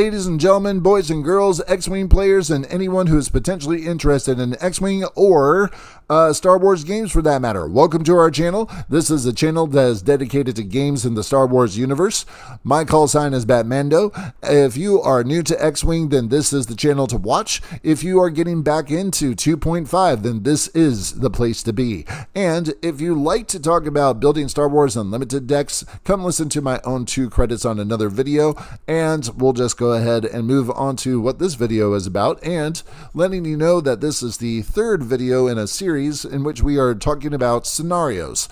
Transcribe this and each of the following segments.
ladies and gentlemen, boys and girls, X-Wing players, and anyone who is potentially interested in X-Wing or Star Wars games for that matter. Welcome to our channel. This is a channel that is dedicated to games in the Star Wars universe. My call sign is BatMando. If you are new to X-Wing, then this is the channel to watch. If you are getting back into 2.5, then this is the place to be. And if you like to talk about building Star Wars Unlimited decks, come listen to my own 2 credits on another video, and we'll just go ahead and move on to what this video is about, and letting you know that this is the 3rd video in a series in which we are talking about scenarios.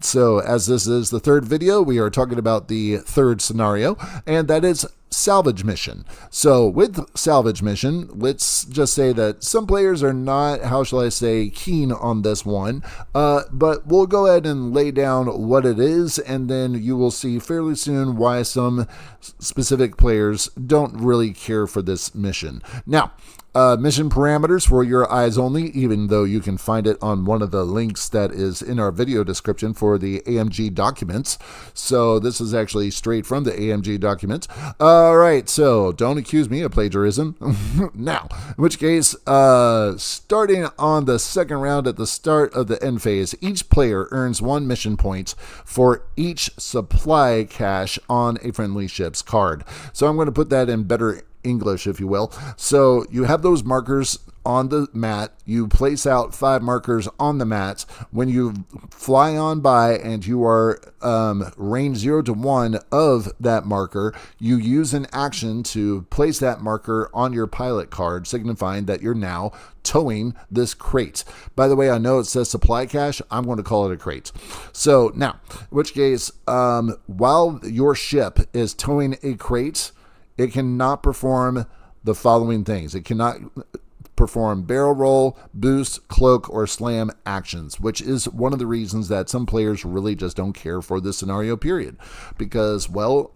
So as this is the 3rd video, we are talking about the 3rd scenario, and that is Salvage mission. So with Salvage mission, let's just say that some players are not, how shall I say, keen on this one, but we'll go ahead and lay down what it is, and then you will see fairly soon why some specific players don't really care for this mission. Now, mission parameters for your eyes only, even though you can find it on one of the links that is in our video description for the AMG documents. So this is actually straight from the AMG document. All right, so don't accuse me of plagiarism. Now, in which case, starting on the 2nd round at the start of the end phase, each player earns 1 mission point for each supply cache on a friendly ship's card. So I'm going to put that in better English, if you will. So you have those markers on the mat. You place out 5 markers on the mat. When you fly on by and you are range 0 to 1 of that marker, you use an action to place that marker on your pilot card, signifying that you're now towing this crate. By the way, I know it says supply cache. I'm going to call it a crate. So now, in which case, while your ship is towing a crate, it cannot perform the following things. It cannot perform barrel roll, boost, cloak, or slam actions, which is one of the reasons that some players really just don't care for this scenario period. Because, well,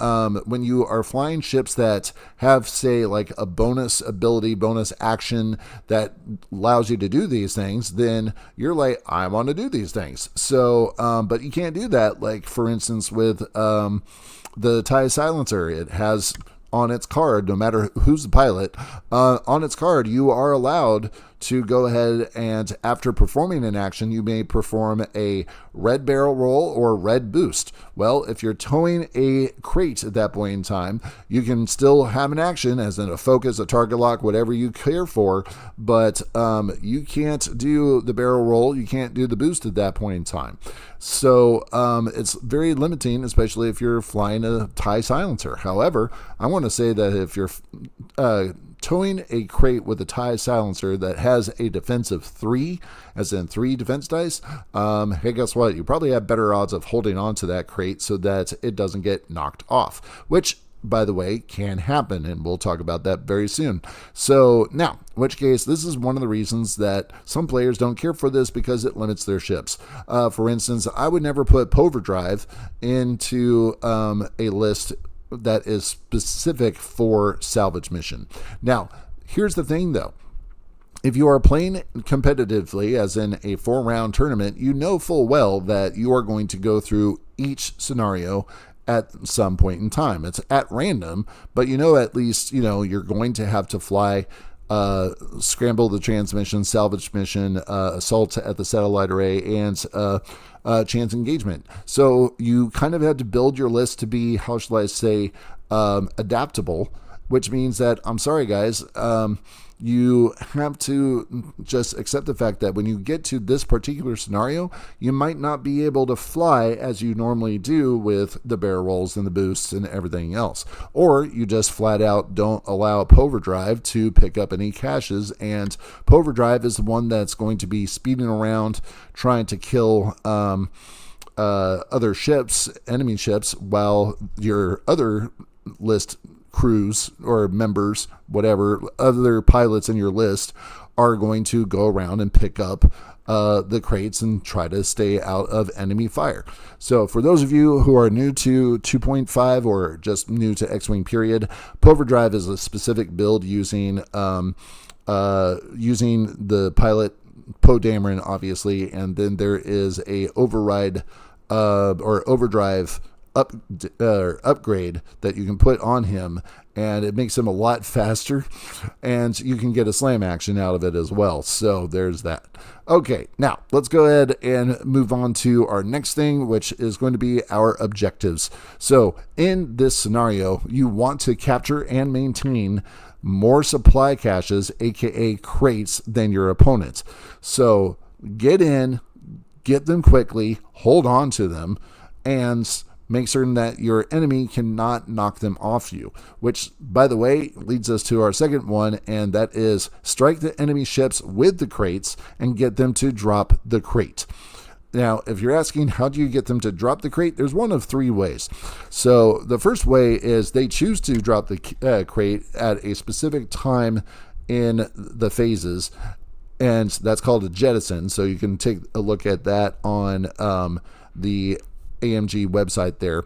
when you are flying ships that have, say, like a bonus ability, bonus action that allows you to do these things, then you're like, I want to do these things. So, but you can't do that. Like, for instance, with the TIE Silencer, it has on its card, no matter who's the pilot, on its card, you are allowed to go ahead and, after performing an action, you may perform a red barrel roll or red boost. Well, if you're towing a crate at that point in time, you can still have an action, as in a focus, a target lock, whatever you care for, but you can't do the barrel roll, you can't do the boost at that point in time. So it's very limiting, especially if you're flying a TIE Silencer. However, I want to say that if you're towing a crate with a TIE Silencer that has a defensive 3, as in 3 defense dice, hey, guess what? You probably have better odds of holding on to that crate so that it doesn't get knocked off, which, by the way, can happen, and we'll talk about that very soon. So now, in which case, this is one of the reasons that some players don't care for this, because it limits their ships. For instance, I would never put Poverdrive into a list that is specific for Salvage mission. Now, here's the thing though. If you are playing competitively, as in a 4-round tournament, you know full well that you are going to go through each scenario at some point in time. It's at random, but you know, at least, you know, you're going to have to fly scramble the transmission, salvage mission, assault at the satellite array, and chance engagement. So you kind of had to build your list to be, how shall I say, adaptable, which means that, I'm sorry guys, you have to just accept the fact that when you get to this particular scenario, you might not be able to fly as you normally do with the barrel rolls and the boosts and everything else. Or you just flat out don't allow Poverdrive to pick up any caches, and Poverdrive is the one that's going to be speeding around trying to kill other ships, enemy ships, while your other list crews or members, whatever, other pilots in your list are going to go around and pick up the crates and try to stay out of enemy fire. So for those of you who are new to 2.5 or just new to X-Wing period, Poverdrive is a specific build using the pilot Poe Dameron, obviously, and then there is a override or overdrive upgrade that you can put on him, and it makes him a lot faster, and you can get a slam action out of it as well. So there's that. Okay, now let's go ahead and move on to our next thing, which is going to be our objectives. So in this scenario, you want to capture and maintain more supply caches, aka crates, than your opponents. So get in, get them quickly, hold on to them, and make certain that your enemy cannot knock them off you, which, by the way, leads us to our second one, and that is strike the enemy ships with the crates and get them to drop the crate. Now, if you're asking how do you get them to drop the crate, there's one of three ways. So the first way is they choose to drop the crate at a specific time in the phases, and that's called a jettison. So you can take a look at that on the AMG website there.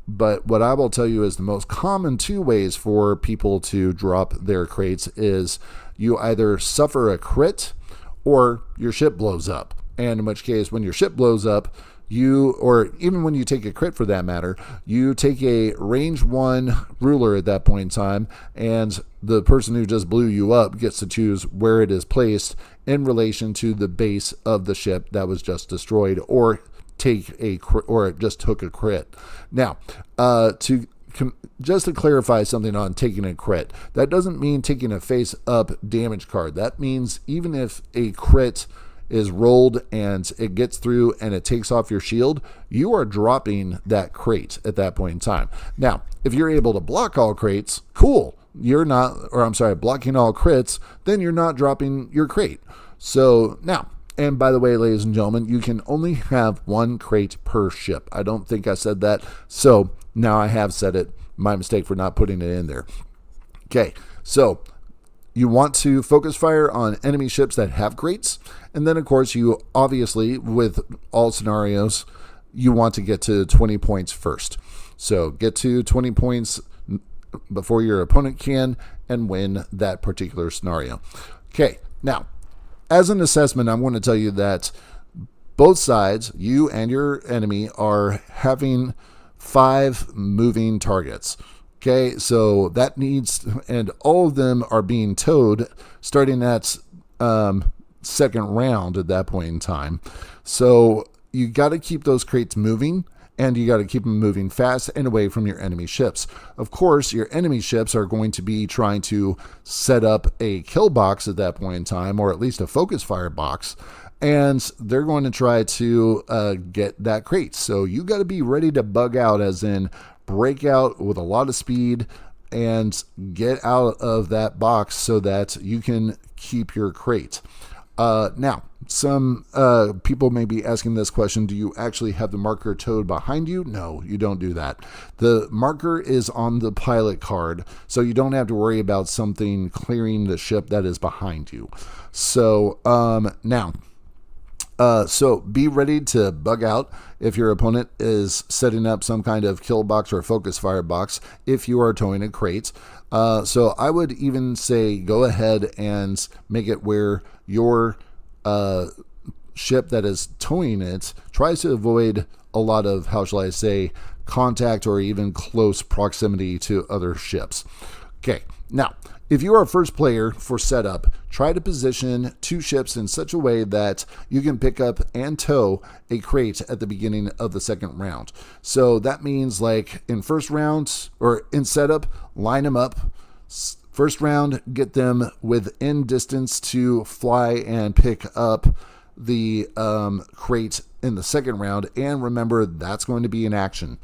But what I will tell you is the most common two ways for people to drop their crates is you either suffer a crit or your ship blows up. And in which case, when your ship blows up, or even when you take a crit for that matter, you take a range 1 ruler at that point in time, and the person who just blew you up gets to choose where it is placed in relation to the base of the ship that was just destroyed, or just took a crit. Now, just to clarify something on taking a crit, that doesn't mean taking a face up damage card. That means even if a crit is rolled and it gets through and it takes off your shield, you are dropping that crate at that point in time. Now, if you're able to block all crates, cool. Blocking all crits, then you're not dropping your crate. So now, and by the way, ladies and gentlemen, you can only have one crate per ship. I don't think I said that, so now I have said it. My mistake for not putting it in there. Okay, so you want to focus fire on enemy ships that have crates. And then, of course, you obviously, with all scenarios, you want to get to 20 points first. So get to 20 points before your opponent can and win that particular scenario. Okay, now, as an assessment, I'm going to tell you that both sides, you and your enemy, are having 5 moving targets. Okay, so that and all of them are being towed starting at second round at that point in time. So you got to keep those crates moving, and you got to keep them moving fast and away from your enemy ships. Of course, your enemy ships are going to be trying to set up a kill box at that point in time, or at least a focus fire box, and they're going to try to get that crate. So you got to be ready to bug out, as in break out with a lot of speed and get out of that box so that you can keep your crate. Now, some people may be asking this question: do you actually have the marker towed behind you? No, you don't do that. The marker is on the pilot card, so you don't have to worry about something clearing the ship that is behind you. So so be ready to bug out if your opponent is setting up some kind of kill box or focus fire box if you are towing a crate. So I would even say go ahead and make it where your ship that is towing it tries to avoid a lot of, how shall I say, contact or even close proximity to other ships. Okay, now, if you are a first player for setup, try to position 2 ships in such a way that you can pick up and tow a crate at the beginning of the second round. So that means, like, in first round or in setup, line them up. First round, get them within distance to fly and pick up the crate in the second round. And remember, that's going to be an action.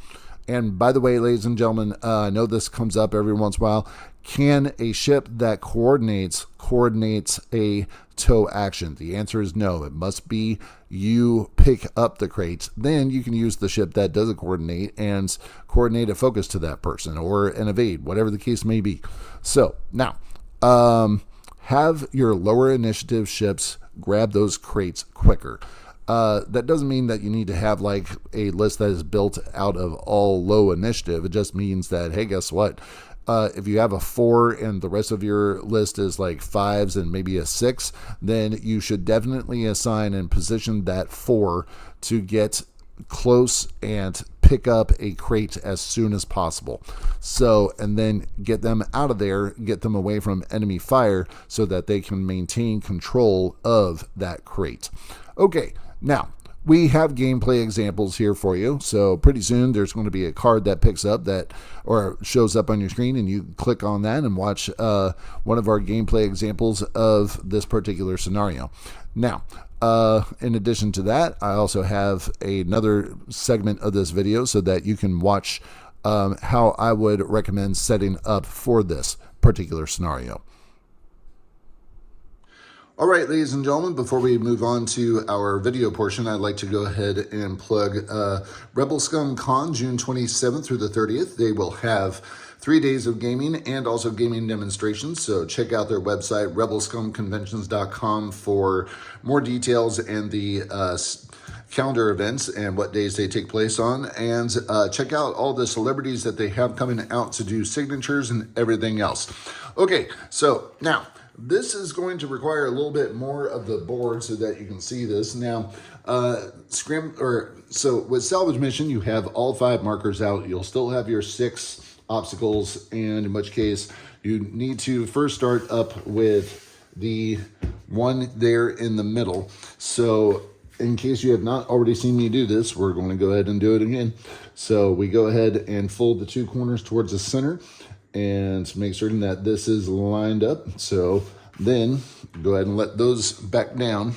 And by the way, ladies and gentlemen, I know this comes up every once in a while. Can a ship that coordinates a tow action? The answer is no. It must be you pick up the crates. Then you can use the ship that doesn't coordinate and coordinate a focus to that person or an evade, whatever the case may be. So now, have your lower initiative ships grab those crates quicker. That doesn't mean that you need to have like a list that is built out of all low initiative. It just means that, hey, guess what? If you have a 4 and the rest of your list is like 5s and maybe a 6, then you should definitely assign and position that 4 to get close and pick up a crate as soon as possible. So, and then get them out of there, get them away from enemy fire so that they can maintain control of that crate. Okay, now we have gameplay examples here for you. So pretty soon there's going to be a card that picks up that or shows up on your screen, and you click on that and watch one of our gameplay examples of this particular scenario. Now, in addition to that, I also have another segment of this video so that you can watch how I would recommend setting up for this particular scenario. All right, ladies and gentlemen, before we move on to our video portion, I'd like to go ahead and plug Rebel Scum Con, June 27th through the 30th. They will have 3 days of gaming and also gaming demonstrations. So check out their website, rebelscumconventions.com, for more details and the calendar events and what days they take place on. And check out all the celebrities that they have coming out to do signatures and everything else. Okay, so now, this is going to require a little bit more of the board so that you can see this. Now, so with Salvage Mission, you have all 5 markers out. You'll still have your 6 obstacles, and in which case you need to first start up with the one there in the middle. So in case you have not already seen me do this, we're going to go ahead and do it again. So we go ahead and fold the 2 corners towards the center and make certain that this is lined up. So then go ahead and let those back down.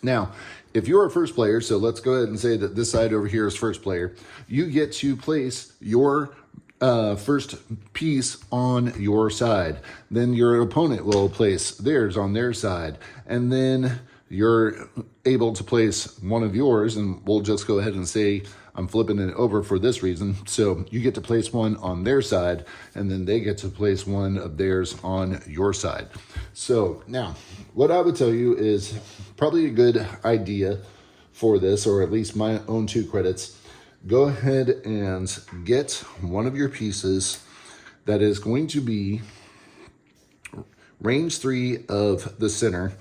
Now, if you're a first player, so let's go ahead and say that this side over here is first player, you get to place your first piece on your side. Then your opponent will place theirs on their side. And then you're able to place one of yours, and we'll just go ahead and say I'm flipping it over for this reason. So you get to place one on their side, and then they get to place one of theirs on your side. So now, what I would tell you is probably a good idea for this, or at least my own 2 credits. Go ahead and get one of your pieces that is going to be range 3 of the center,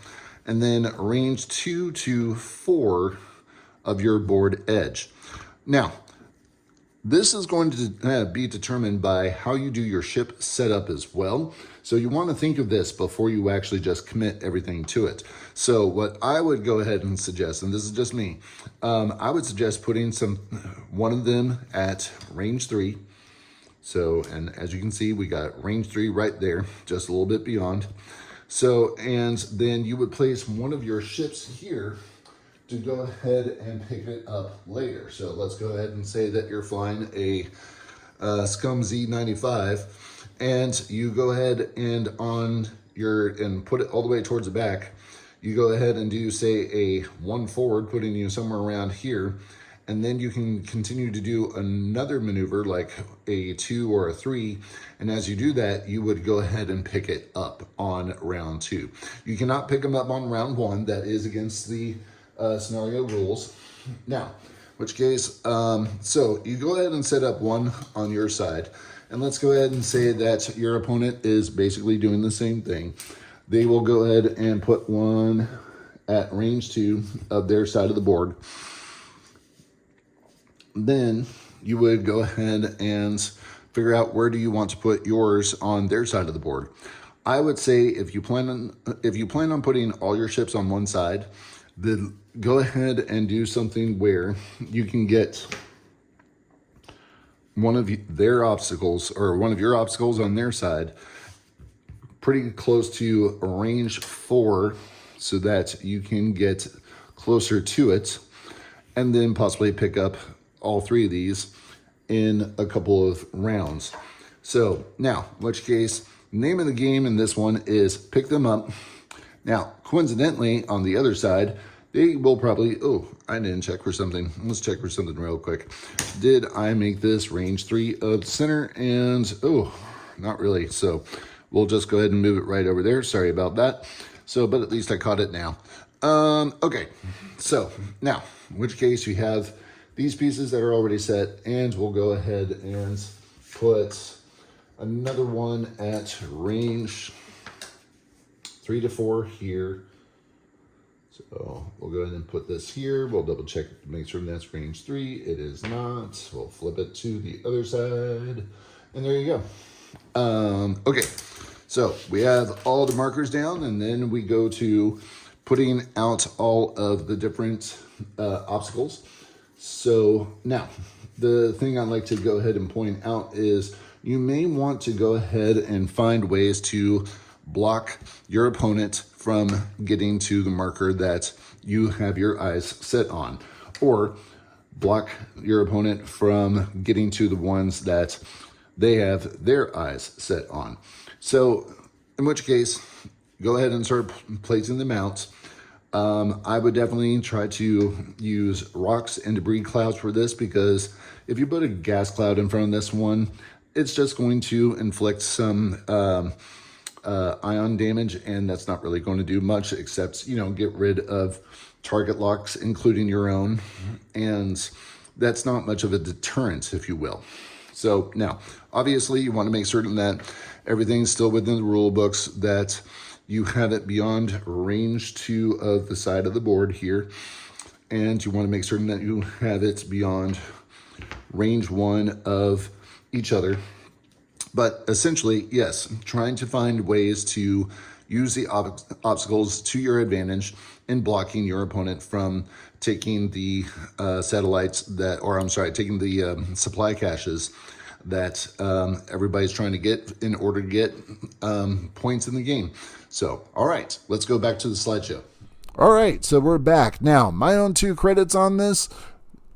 and then range 2 to 4 of your board edge. Now, this is going to be determined by how you do your ship setup as well. So you want to think of this before you actually just commit everything to it. So what I would go ahead and suggest, and this is just me, I would suggest putting one of them at range 3. So, and as you can see, we got range 3 right there, just a little bit beyond. So, and then you would place one of your ships here to go ahead and pick it up later. So let's go ahead and say that you're flying a Scum Z95, and you go ahead and and put it all the way towards the back. You go ahead and do, say, a 1 forward, putting you somewhere around here, and then you can continue to do another maneuver like a 2 or a 3, and as you do that, you would go ahead and pick it up on round 2. You cannot pick them up on round 1. That is against the scenario rules. Now, which case, so you go ahead and set up one on your side, and let's go ahead and say that your opponent is basically doing the same thing. They will go ahead and put one at range 2 of their side of the board. Then you would go ahead and figure out where do you want to put yours on their side of the board. I would say if you plan on putting all your ships on one side, then go ahead and do something where you can get one of their obstacles, or one of your obstacles on their side, pretty close to range 4 so that you can get closer to it, and then possibly pick up all 3 of these in a couple of rounds. So now, in which case, name of the game in this one is pick them up. Now, coincidentally, on the other side, they will probably, oh, I didn't check for something. Let's check for something real quick. Did I make this range 3 of the center? And, oh, not really. So we'll just go ahead and move it right over there. Sorry about that. So, but at least I caught it now. Okay, so now, in which case you have these pieces that are already set, and we'll go ahead and put another one at range 3 to 4 here. So we'll go ahead and put this here. We'll double check to make sure that's range 3. It is not. We'll flip it to the other side. And there you go. Okay, so we have all the markers down, and then we go to putting out all of the different obstacles. So now, the thing I'd like to go ahead and point out is you may want to go ahead and find ways to block your opponent from getting to the marker that you have your eyes set on, or block your opponent from getting to the ones that they have their eyes set on. So in which case, go ahead and start placing them out. I would definitely try to use rocks and debris clouds for this, because if you put a gas cloud in front of this one, it's just going to inflict some ion damage, and that's not really going to do much except, you know, get rid of target locks, including your own, and that's not much of a deterrent, if you will. So now, obviously, you want to make certain that everything's still within the rule books, that you have it beyond range 2 of the side of the board here, and you want to make certain that you have it beyond range 1 of each other. But essentially, yes, trying to find ways to use the obstacles to your advantage in blocking your opponent from taking the satellites that, or I'm sorry, taking the supply caches that everybody's trying to get in order to get points in the game. So, all right, let's go back to the slideshow. All right, so we're back. Now, my own 2 credits on this.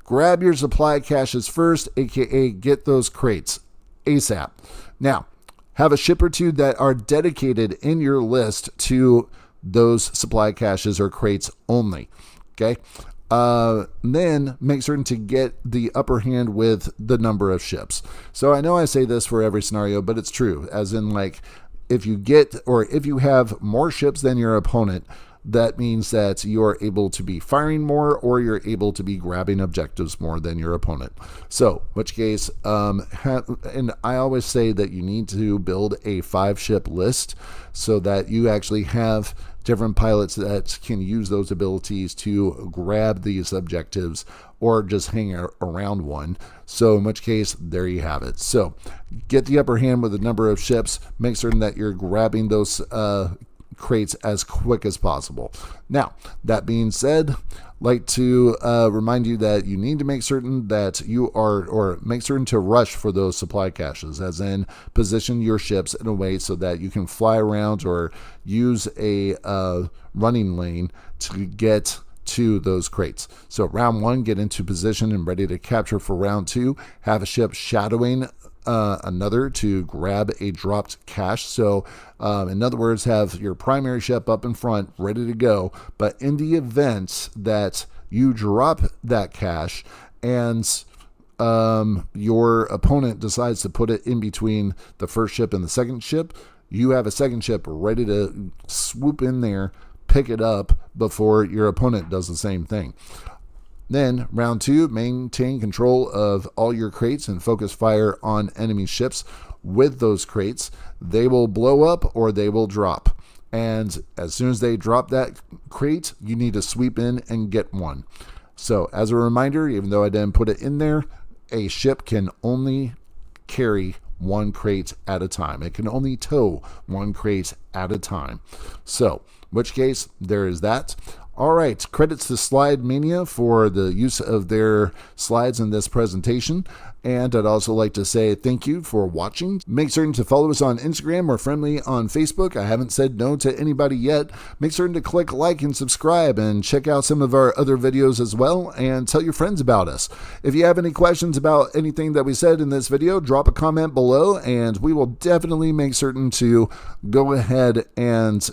Grab your supply caches first, aka get those crates ASAP. Now, have a ship or 2 that are dedicated in your list to those supply caches or crates only. Okay. Then make certain to get the upper hand with the number of ships. So I know I say this for every scenario, but it's true. As in, like, if you get, or if you have more ships than your opponent, that means that you're able to be firing more, or you're able to be grabbing objectives more than your opponent. So, which case, and I always say that you need to build a 5-ship list so that you actually have different pilots that can use those abilities to grab these objectives or just hang around one. So in which case, there you have it. So get the upper hand with a number of ships. Make certain that you're grabbing those crates as quick as possible. Now, that being said, like to remind you that you need to make certain that you are, or make certain to rush for those supply caches, as in position your ships in a way so that you can fly around or use a running lane to get to those crates. So round 1, get into position and ready to capture for round 2. Have a ship shadowing another to grab a dropped cache. So in other words, have your primary ship up in front ready to go, but in the event that you drop that cache and your opponent decides to put it in between the first ship and the second ship, you have a second ship ready to swoop in there, pick it up before your opponent does the same thing. Then, round 2, maintain control of all your crates and focus fire on enemy ships with those crates. They will blow up or they will drop. And as soon as they drop that crate, you need to sweep in and get one. So, as a reminder, even though I didn't put it in there, a ship can only carry 1 crate at a time. It can only tow 1 crate at a time. So, in which case, there is that. All right, credits to Slide Mania for the use of their slides in this presentation. And I'd also like to say thank you for watching. Make certain to follow us on Instagram or friendly on Facebook. I haven't said no to anybody yet. Make certain to click like and subscribe and check out some of our other videos as well, and tell your friends about us. If you have any questions about anything that we said in this video, drop a comment below and we will definitely make certain to go ahead and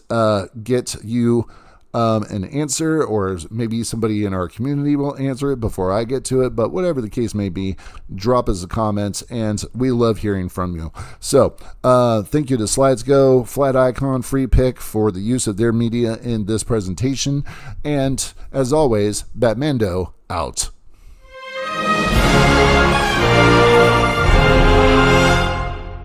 get you an answer, or maybe somebody in our community will answer it before I get to it, but whatever the case may be, drop us a comment and we love hearing from you. So thank you to SlidesGo, Flat Icon, Free Pick for the use of their media in this presentation, and as always, BatMando out.